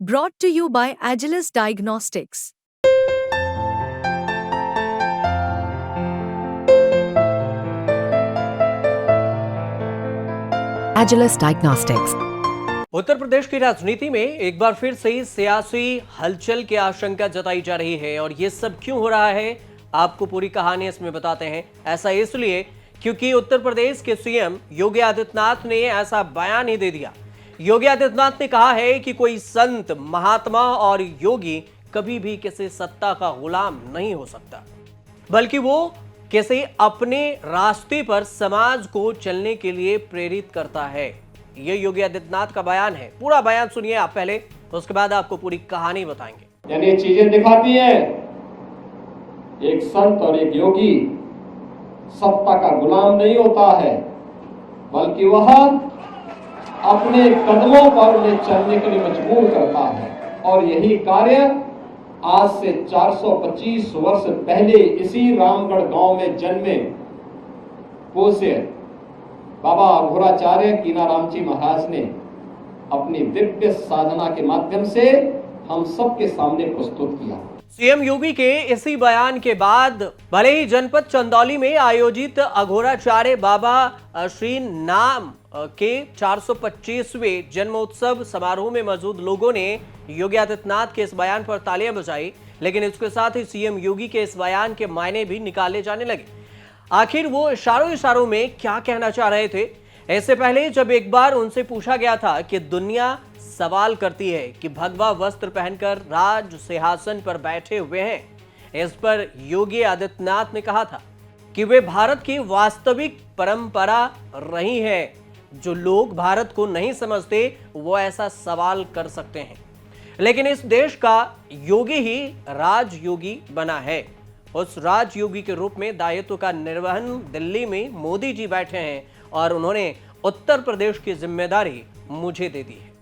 Brought to you by Agilus Diagnostics. Agilus Diagnostics. Uttar Pradesh की राजनीति में एक बार फिर से सियासी हलचल की आशंका जताई जा रही है और ये सब क्यों हो रहा है, आपको पूरी कहानी इसमें बताते हैं। ऐसा इसलिए क्योंकि उत्तर प्रदेश के सीएम योगी आदित्यनाथ ने ऐसा बयान ही दे दिया। योगी आदित्यनाथ ने कहा है कि कोई संत, महात्मा और योगी कभी भी किसी सत्ता का गुलाम नहीं हो सकता, बल्कि वो किसी अपने रास्ते पर समाज को चलने के लिए प्रेरित करता है। ये योगी आदित्यनाथ का बयान है। पूरा बयान सुनिए आप पहले, उसके बाद आपको पूरी कहानी बताएंगे। यानी ये चीजें दिखाती है एक संत और एक योगी सत्ता का गुलाम नहीं होता है, बल्कि वह अपने कदमों पर उन्हें चलने के लिए मजबूर करता है। और यही कार्य आज से 425 वर्ष पहले इसी रामगढ़ गांव में जन्मे पूज्य बाबा अघोराचार्य कीनाराम जी महाराज ने अपनी दिव्य साधना के माध्यम से हम सबके सामने प्रस्तुत किया। सीएम योगी के इसी बयान के बाद भले ही जनपद चंदौली में आयोजित अघोराचार्य बाबा श्री नाम के 425वें जन्मोत्सव समारोह में मौजूद लोगों ने योगी आदित्यनाथ के इस बयान पर तालियां बजाई, लेकिन इसके साथ ही सीएम योगी के इस बयान के मायने भी निकाले जाने लगे। आखिर वो इशारों में क्या कहना चाह रहे थे? ऐसे पहले जब एक बार उनसे पूछा गया था कि दुनिया सवाल करती है कि भगवा वस्त्र पहनकर राज सिंहासन पर बैठे हुए हैं, इस पर योगी आदित्यनाथ ने कहा था कि वे भारत की वास्तविक परंपरा रही है। जो लोग भारत को नहीं समझते वो ऐसा सवाल कर सकते हैं, लेकिन इस देश का योगी ही राजयोगी बना है। उस राजयोगी के रूप में दायित्व का निर्वहन दिल्ली में मोदी जी बैठे हैं और उन्होंने उत्तर प्रदेश की जिम्मेदारी मुझे दे दी है।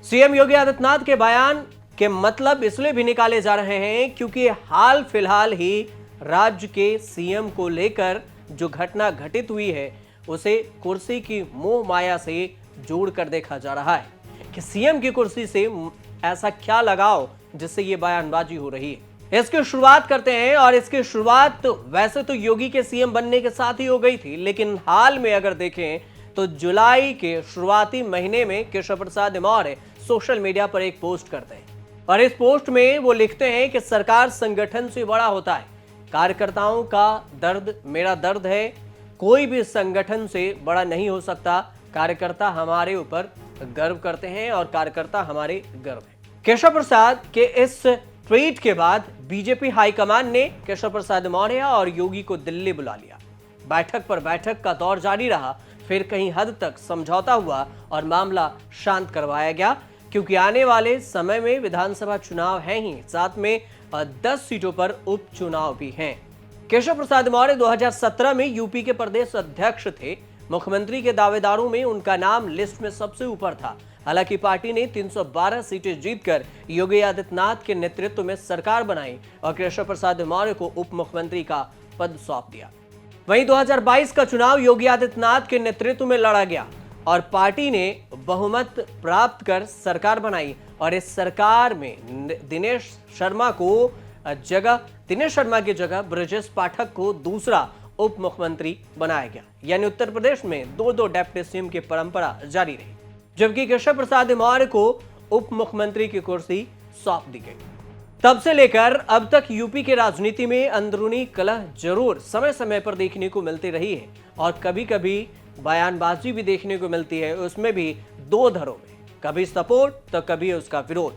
सीएम योगी आदित्यनाथ के बयान के मतलब इसलिए भी निकाले जा रहे हैं क्योंकि हाल फिलहाल ही राज्य के सीएम को लेकर जो घटना घटित हुई है उसे कुर्सी की मोह माया से जोड़कर देखा जा रहा है कि सीएम की कुर्सी से ऐसा क्या लगाव जिससे ये बयानबाजी हो रही है। इसकी शुरुआत करते हैं और इसकी शुरुआत वैसे तो योगी के सीएम बनने के साथ ही हो गई थी, लेकिन हाल में अगर देखें तो जुलाई के शुरुआती महीने में केशव प्रसाद मौर्य सोशल मीडिया पर एक पोस्ट करते हैं और इस पोस्ट में वो लिखते हैं कि सरकार संगठन से बड़ा होता है, कार्यकर्ताओं का दर्द मेरा दर्द है, कोई भी संगठन से बड़ा नहीं हो सकता। कार्यकर्ता हमारे ऊपर गर्व करते हैं और कार्यकर्ता हमारे गर्व है। केशव प्रसाद के इस ट्वीट के बाद बीजेपी हाईकमान ने केशव प्रसाद मौर्य और योगी को दिल्ली बुला लिया। बैठक पर बैठक का दौर जारी रहा, फिर कहीं हद तक समझौता हुआ और मामला शांत करवाया गया, क्योंकि आने वाले समय में विधानसभा चुनाव है ही, साथ में 10 सीटों पर उपचुनाव भी हैं। केशव प्रसाद मौर्य 2017 में यूपी के प्रदेश अध्यक्ष थे। मुख्यमंत्री के दावेदारों में उनका नाम लिस्ट में सबसे ऊपर था। हालांकि पार्टी ने 312 सीटें जीतकर योगी आदित्यनाथ के नेतृत्व में सरकार बनाई और केशव प्रसाद मौर्य को उप मुख्यमंत्री का पद सौंप दिया। वहीं 2022 का चुनाव योगी आदित्यनाथ के नेतृत्व में लड़ा गया और पार्टी ने बहुमत प्राप्त कर सरकार बनाई और इस सरकार में दिनेश शर्मा की जगह ब्रजेश पाठक को दूसरा उप मुख्यमंत्री बनाया गया। यानी उत्तर प्रदेश में दो डिप्टी सीएम की परंपरा जारी रही, जबकि केशव प्रसाद मौर्य को उप मुख्यमंत्री की कुर्सी सौंप दी गई। तब से लेकर अब तक यूपी की राजनीति में अंदरूनी कलह जरूर समय समय पर देखने को मिलती रही है और कभी कभी बयानबाजी भी देखने को मिलती है, उसमें भी दो धड़ों में, कभी सपोर्ट तो कभी उसका विरोध।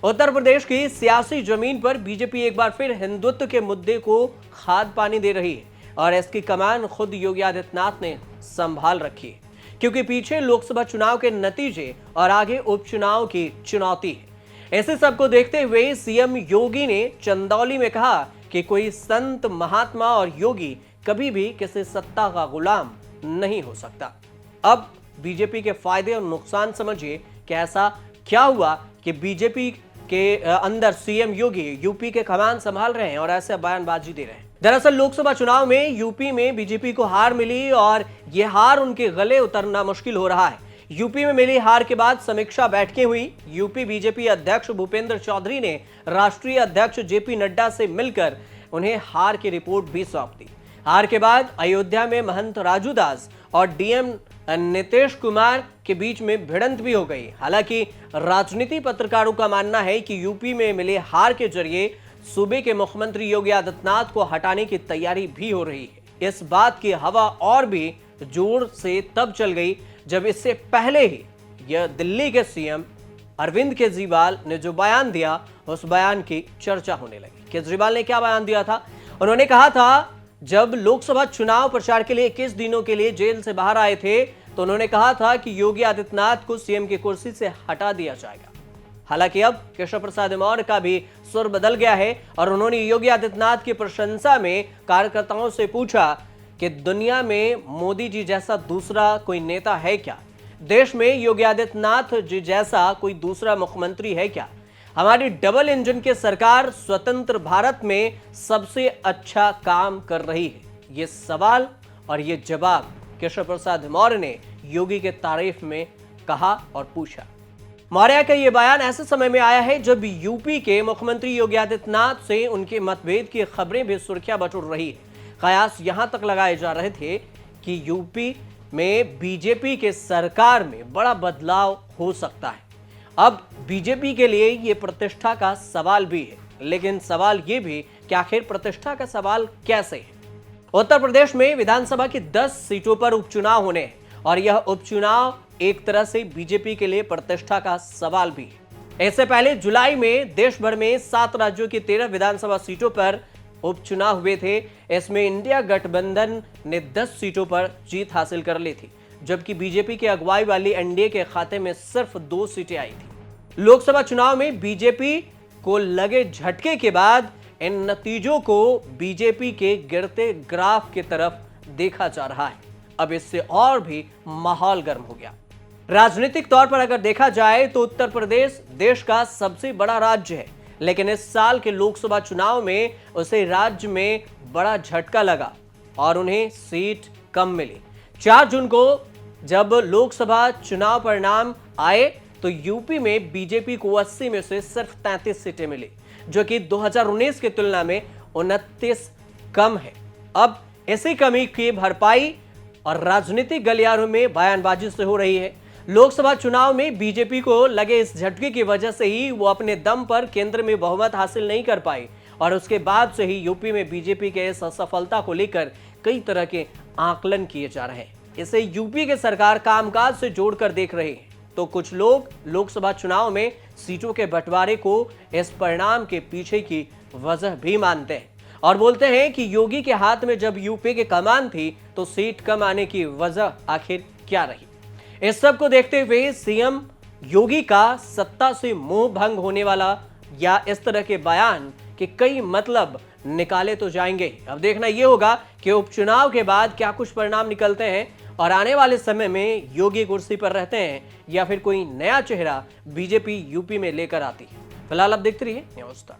उत्तर प्रदेश की सियासी जमीन पर बीजेपी एक बार फिर हिंदुत्व के मुद्दे को खाद पानी दे रही है और इसकी कमान खुद योगी आदित्यनाथ ने संभाल रखी है, क्योंकि पीछे लोकसभा चुनाव के नतीजे और आगे उपचुनाव की चुनौती है। ऐसे सबको देखते हुए सीएम योगी ने चंदौली में कहा कि कोई संत, महात्मा और योगी कभी भी किसी सत्ता का गुलाम नहीं हो सकता। अब बीजेपी के फायदे और नुकसान समझिए कि ऐसा क्या हुआ कि बीजेपी के अंदर सीएम योगी यूपी के कमान संभाल रहे हैं और ऐसे बयानबाजी दे रहे हैं। दरअसल लोकसभा चुनाव में यूपी में बीजेपी को हार मिली और यह हार उनके गले उतरना मुश्किल हो रहा है। यूपी में मिली हार के बाद समीक्षा बैठकें हुई। यूपी बीजेपी अध्यक्ष भूपेंद्र चौधरी ने राष्ट्रीय अध्यक्ष जेपी नड्डा से मिलकर उन्हें हार की रिपोर्ट भी सौंप दी। हार के बाद अयोध्या में महंत राजू दास और डीएम नीतीश कुमार के बीच में भिड़ंत भी हो गई। हालांकि राजनीति पत्रकारों का मानना है कि यूपी में मिले हार के जरिए सूबे के मुख्यमंत्री योगी आदित्यनाथ को हटाने की तैयारी भी हो रही है। इस बात की हवा और भी जोर से तब चल गई जब इससे पहले ही यह दिल्ली के सीएम अरविंद केजरीवाल ने जो बयान दिया, उस बयान की चर्चा होने लगी। केजरीवाल ने क्या बयान दिया था? उन्होंने कहा था, जब लोकसभा चुनाव प्रचार के लिए 21 दिनों के लिए जेल से बाहर आए थे तो उन्होंने कहा था कि योगी आदित्यनाथ को सीएम की कुर्सी से हटा दिया जाएगा। हालांकि अब केशव प्रसाद मौर्य का भी सुर बदल गया है और उन्होंने योगी आदित्यनाथ की प्रशंसा में कार्यकर्ताओं से पूछा कि दुनिया में मोदी जी जैसा दूसरा कोई नेता है क्या? देश में योगी आदित्यनाथ जी जैसा कोई दूसरा मुख्यमंत्री है क्या? हमारी डबल इंजन की सरकार स्वतंत्र भारत में सबसे अच्छा काम कर रही है। ये सवाल और ये जवाब केशव प्रसाद मौर्य ने योगी के तारीफ में कहा और पूछा। मौर्य का यह बयान ऐसे समय में आया है जब यूपी के मुख्यमंत्री योगी आदित्यनाथ से उनके मतभेद की खबरें भी सुर्खियां बटोर रही है। कयास यहां तक लगाए जा रहे थे कि यूपी में बीजेपी के सरकार में बड़ा बदलाव हो सकता है। अब बीजेपी के लिए यह प्रतिष्ठा का सवाल भी है, लेकिन सवाल यह भी कि आखिर प्रतिष्ठा का सवाल कैसे है? उत्तर प्रदेश में विधानसभा की 10 सीटों पर उपचुनाव होने हैं और यह उपचुनाव एक तरह से बीजेपी के लिए प्रतिष्ठा का सवाल भी है। इससे पहले जुलाई में देश भर में 7 राज्यों की 13 विधानसभा सीटों पर उपचुनाव हुए थे। इसमें इंडिया गठबंधन ने 10 सीटों पर जीत हासिल कर ली थी, जबकि बीजेपी की अगुवाई वाली एनडीए के खाते में सिर्फ 2 सीटें आई थी। लोकसभा चुनाव में बीजेपी को लगे झटके के बाद इन नतीजों को बीजेपी के गिरते ग्राफ की तरफ देखा जा रहा है। अब इससे और भी माहौल गर्म हो गया। राजनीतिक तौर पर अगर देखा जाए तो उत्तर प्रदेश देश का सबसे बड़ा राज्य है, लेकिन इस साल के लोकसभा चुनाव में उसे राज्य में बड़ा झटका लगा और उन्हें सीट कम मिली। 4 जून को जब लोकसभा चुनाव परिणाम आए तो यूपी में बीजेपी को 80 में से सिर्फ 33 सीटें मिली, जो कि 2019 की तुलना में 29 कम है। अब इसी कमी की भरपाई और राजनीतिक गलियारों में बयानबाजी से हो रही है। लोकसभा चुनाव में बीजेपी को लगे इस झटके की वजह से ही वो अपने दम पर केंद्र में बहुमत हासिल नहीं कर पाई और उसके बाद से ही यूपी में बीजेपी के इस असफलता को लेकर कई तरह के आकलन किए जा रहे हैं। इसे यूपी के सरकार कामकाज से जोड़कर देख रही है, तो कुछ लोग लोकसभा चुनाव में सीटों के बंटवारे को इस परिणाम के पीछे की वजह भी मानते हैं और बोलते हैं कि योगी के हाथ में जब यूपी की कमान थी तो सीट कम आने की वजह आखिर क्या रही। इस सब को देखते हुए सीएम योगी का सत्ता से मोह भंग होने वाला या इस तरह के बयान के कई मतलब निकाले तो जाएंगे। अब देखना यह होगा कि उपचुनाव के बाद क्या कुछ परिणाम निकलते हैं और आने वाले समय में योगी कुर्सी पर रहते हैं या फिर कोई नया चेहरा बीजेपी यूपी में लेकर आती है। फिलहाल अब देखते रहिए न्यूज़ स्टार।